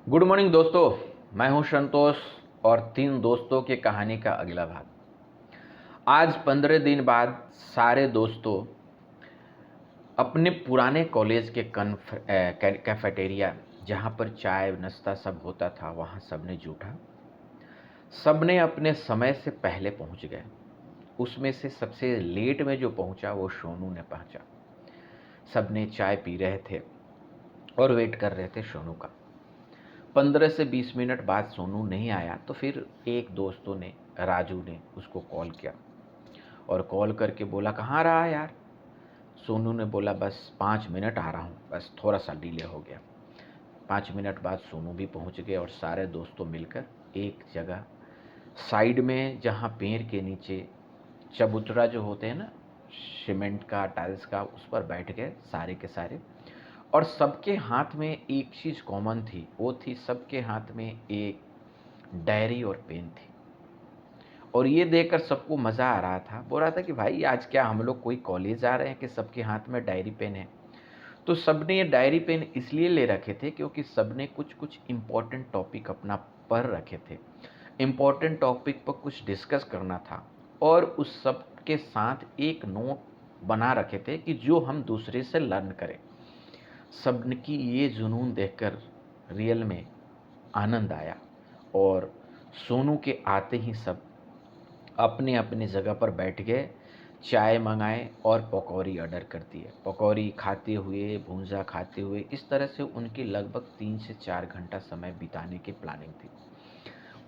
Good morning दोस्तों। मैं हूं संतोष और 3 दोस्तों की कहानी का अगला भाग। आज 15 दिन बाद सारे दोस्तों अपने पुराने कॉलेज के कैफेटेरिया, जहां पर चाय नाश्ता सब होता था, वहां सबने जुटा। सबने अपने समय से पहले पहुंच गए। उसमें से सबसे लेट में जो पहुंचा वो सोनू ने पहुंचा। सबने चाय पी रहे थे और वेट कर रहे थे सोनू का। 15 से 20 मिनट बाद सोनू नहीं आया तो फिर एक दोस्तों ने, राजू ने, उसको कॉल किया और कॉल करके बोला, कहाँ रहा यार? सोनू ने बोला, बस 5 मिनट आ रहा हूँ, बस थोड़ा सा डिले हो गया। 5 मिनट बाद सोनू भी पहुँच गए और सारे दोस्तों मिलकर एक जगह साइड में, जहाँ पेड़ के नीचे चबूतरा जो होते हैं ना, सीमेंट का, टाइल्स का, उस पर बैठ गए सारे के सारे। और सबके हाथ में एक चीज़ कॉमन थी, वो थी सबके हाथ में एक डायरी और पेन थी। और ये देखकर सबको मज़ा आ रहा था। बोल रहा था कि भाई आज क्या हम लोग कोई कॉलेज जा रहे हैं कि सबके हाथ में डायरी पेन है? तो सबने ये डायरी पेन इसलिए ले रखे थे क्योंकि सबने कुछ कुछ इम्पोर्टेंट टॉपिक अपना पढ़ रखे थे। इम्पोर्टेंट टॉपिक पर कुछ डिस्कस करना था और उस सब के साथ एक नोट बना रखे थे कि जो हम दूसरे से लर्न करें। सबकी ये जुनून देखकर रियल में आनंद आया और सोनू के आते ही सब अपने अपने जगह पर बैठ गए, चाय मंगाए और पकौड़ी ऑर्डर कर दिए। पकौड़ी खाते हुए, भूंजा खाते हुए, इस तरह से उनकी लगभग 3 से 4 घंटा समय बिताने की प्लानिंग थी।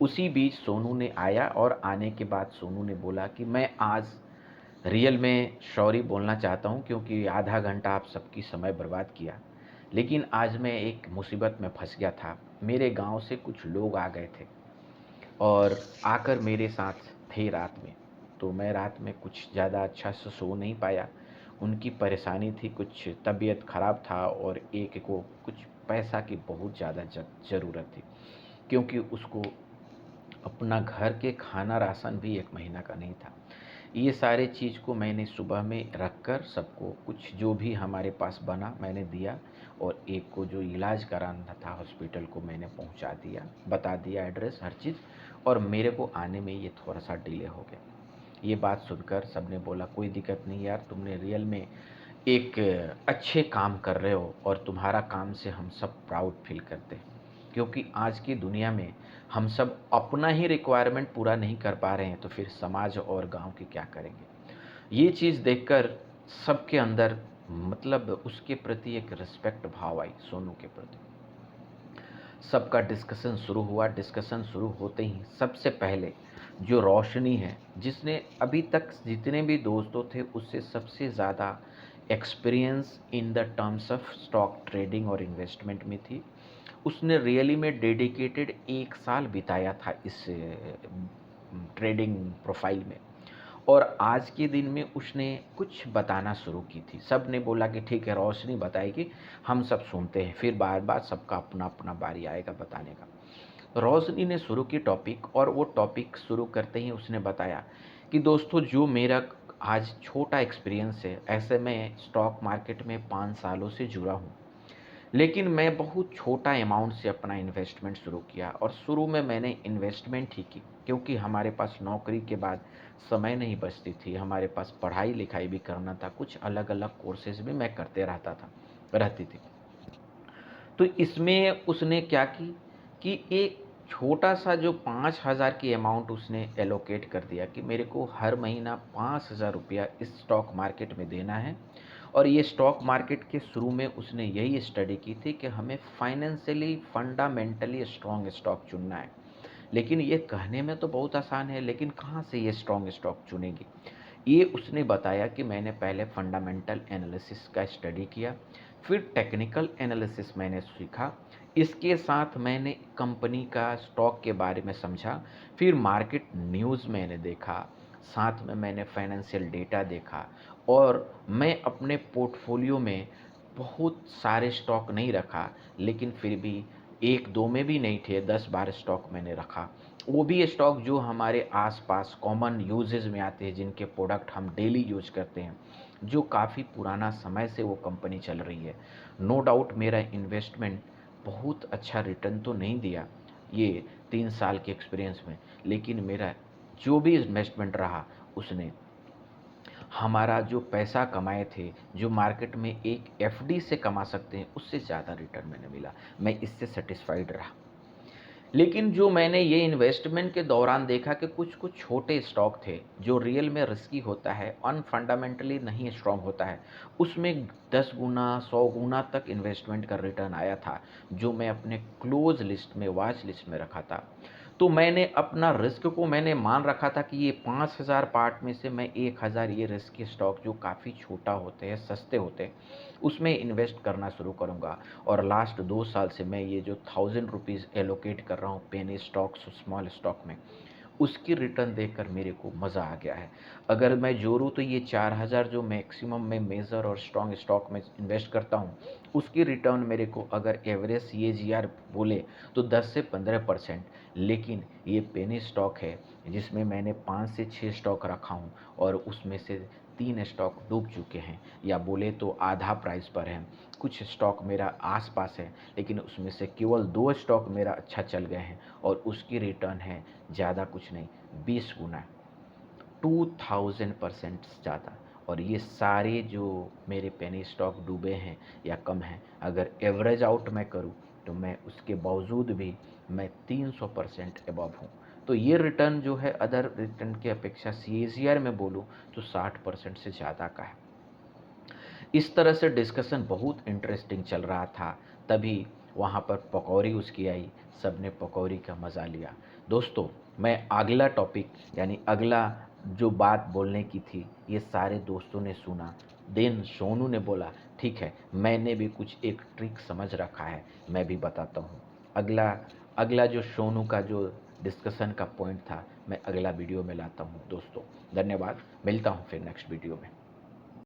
उसी बीच सोनू ने आया और आने के बाद सोनू ने बोला कि मैं आज रियल में सॉरी बोलना चाहता हूँ क्योंकि आधा घंटा आप सबकी समय बर्बाद किया। लेकिन आज मैं एक मुसीबत में फंस गया था। मेरे गांव से कुछ लोग आ गए थे और आकर मेरे साथ थे रात में। तो मैं रात में कुछ ज़्यादा अच्छा से सो नहीं पाया। उनकी परेशानी थी, कुछ तबीयत ख़राब था और एक को कुछ पैसा की बहुत ज़्यादा ज़रूरत थी क्योंकि उसको अपना घर के खाना राशन भी 1 महीना का नहीं था। ये सारे चीज़ को मैंने सुबह में रख कर सबको कुछ जो भी हमारे पास बना मैंने दिया और एक को जो इलाज कराना था हॉस्पिटल को मैंने पहुंचा दिया, बता दिया एड्रेस हर चीज़। और मेरे को आने में ये थोड़ा सा डिले हो गया। ये बात सुनकर सबने बोला, कोई दिक्कत नहीं यार, तुमने रियल में एक अच्छे काम कर रहे हो और तुम्हारा काम से हम सब प्राउड फील करते हैं क्योंकि आज की दुनिया में हम सब अपना ही रिक्वायरमेंट पूरा नहीं कर पा रहे हैं तो फिर समाज और गांव की क्या करेंगे? ये चीज़ देखकर सबके अंदर मतलब उसके प्रति एक रिस्पेक्ट भाव आई, सोनू के प्रति। सबका डिस्कशन शुरू हुआ। डिस्कशन शुरू होते ही सबसे पहले जो रोशनी है, जिसने अभी तक जितने भी दोस्तों थे उससे सबसे ज़्यादा experience in the terms of stock trading और इन्वेस्टमेंट में थी, उसने रियली में डेडिकेटेड 1 साल बिताया था इस ट्रेडिंग प्रोफाइल में। और आज के दिन में उसने कुछ बताना शुरू की थी। सब ने बोला कि ठीक है, रोशनी बताएगी, हम सब सुनते हैं, फिर बार बार सबका अपना अपना बारी आएगा बताने का। रोशनी ने शुरू की टॉपिक और वो टॉपिक शुरू करते ही उसने बताया कि दोस्तों, जो मेरा आज छोटा एक्सपीरियंस है, ऐसे मैं स्टॉक मार्केट में 5 सालों से जुड़ा हूँ, लेकिन मैं बहुत छोटा अमाउंट से अपना इन्वेस्टमेंट शुरू किया और शुरू में मैंने इन्वेस्टमेंट ही की क्योंकि हमारे पास नौकरी के बाद समय नहीं बचती थी, हमारे पास पढ़ाई लिखाई भी करना था, कुछ अलग अलग कोर्सेज भी मैं करते रहती थी। तो इसमें उसने क्या की कि एक छोटा सा जो 5,000 की अमाउंट उसने एलोकेट कर दिया कि मेरे को हर महीना 5,000 रुपया इस स्टॉक मार्केट में देना है। और ये स्टॉक मार्केट के शुरू में उसने यही स्टडी की थी कि हमें फाइनेंशियली फंडामेंटली स्ट्रॉन्ग स्टॉक चुनना है। लेकिन ये कहने में तो बहुत आसान है, लेकिन कहाँ से ये स्ट्रॉन्ग स्टॉक चुनेगी? ये उसने बताया कि मैंने पहले फंडामेंटल एनालिसिस का स्टडी किया, फिर टेक्निकल एनालिसिस मैंने सीखा, इसके साथ मैंने कंपनी का स्टॉक के बारे में समझा, फिर मार्केट न्यूज़ मैंने देखा, साथ में मैंने फाइनेंशियल डेटा देखा। और मैं अपने पोर्टफोलियो में बहुत सारे स्टॉक नहीं रखा, लेकिन फिर भी एक दो में भी नहीं थे, 10-12 स्टॉक मैंने रखा। वो भी स्टॉक जो हमारे आसपास कॉमन यूजेज में आते हैं, जिनके प्रोडक्ट हम डेली यूज करते हैं, जो काफ़ी पुराना समय से वो कंपनी चल रही है। नो डाउट मेरा इन्वेस्टमेंट बहुत अच्छा रिटर्न तो नहीं दिया ये 3 साल के एक्सपीरियंस में, लेकिन मेरा जो भी इन्वेस्टमेंट रहा उसने हमारा जो पैसा कमाए थे, जो मार्केट में एक एफडी से कमा सकते हैं, उससे ज़्यादा रिटर्न मैंने मिला। मैं इससे सैटिस्फाइड रहा। लेकिन जो मैंने ये इन्वेस्टमेंट के दौरान देखा कि कुछ-कुछ छोटे स्टॉक थे, जो रियल में रिस्की होता है, फंडामेंटली नहीं स्ट्रॉन्ग होता है, उसमें 10 गुना, 100 गुना तक इन्वेस्टमेंट का रिटर्न आया था, जो मैं अपने क्लोज़ लिस्ट में, वॉच लिस्ट में रखा था। तो मैंने अपना रिस्क को मैंने मान रखा था कि ये 5,000 पार्ट में से मैं 1,000 ये रिस्की स्टॉक जो काफ़ी छोटा होते हैं, सस्ते होते हैं, उसमें इन्वेस्ट करना शुरू करूँगा। और लास्ट 2 साल से मैं ये जो ₹1000 एलोकेट कर रहा हूँ पेनी स्टॉक्स, स्मॉल स्टॉक में, उसकी रिटर्न देखकर मेरे को मज़ा आ गया है। अगर मैं जोड़ूँ तो ये 4000 जो मैक्सिमम मैं मेजर और स्ट्रॉन्ग स्टॉक में इन्वेस्ट करता हूँ, उसकी रिटर्न मेरे को अगर एवरेज सीएजीआर बोले तो 10 से 15%। लेकिन ये पेनी स्टॉक है जिसमें मैंने 5 से 6 स्टॉक रखा हूँ और उसमें से 3 स्टॉक डूब चुके हैं, या बोले तो आधा प्राइस पर हैं। कुछ स्टॉक मेरा आस-पास है, लेकिन उसमें से केवल 2 स्टॉक मेरा अच्छा चल गए हैं और उसकी रिटर्न है ज़्यादा कुछ नहीं, 20 गुना, 2000% ज़्यादा। और ये सारे जो मेरे पेनी स्टॉक डूबे हैं या कम हैं, अगर एवरेज आउट मैं करूँ तो मैं उसके बावजूद भी मैं 300% अबव हूँ। तो ये रिटर्न जो है अदर रिटर्न की अपेक्षा सीएजीआर में बोलूँ तो 60% से ज़्यादा का है। इस तरह से डिस्कशन बहुत इंटरेस्टिंग चल रहा था। तभी वहाँ पर पकौड़ी उसकी आई, सबने पकौड़ी का मज़ा लिया। दोस्तों, मैं अगला टॉपिक यानी अगला जो बात बोलने की थी, ये सारे दोस्तों ने सुना। देन सोनू ने बोला, ठीक है, मैंने भी कुछ एक ट्रिक समझ रखा है, मैं भी बताता हूँ। अगला अगला जो सोनू का जो डिस्कशन का पॉइंट था, मैं अगला वीडियो में लाता हूँ दोस्तों। धन्यवाद, मिलता हूँ फिर नेक्स्ट वीडियो में।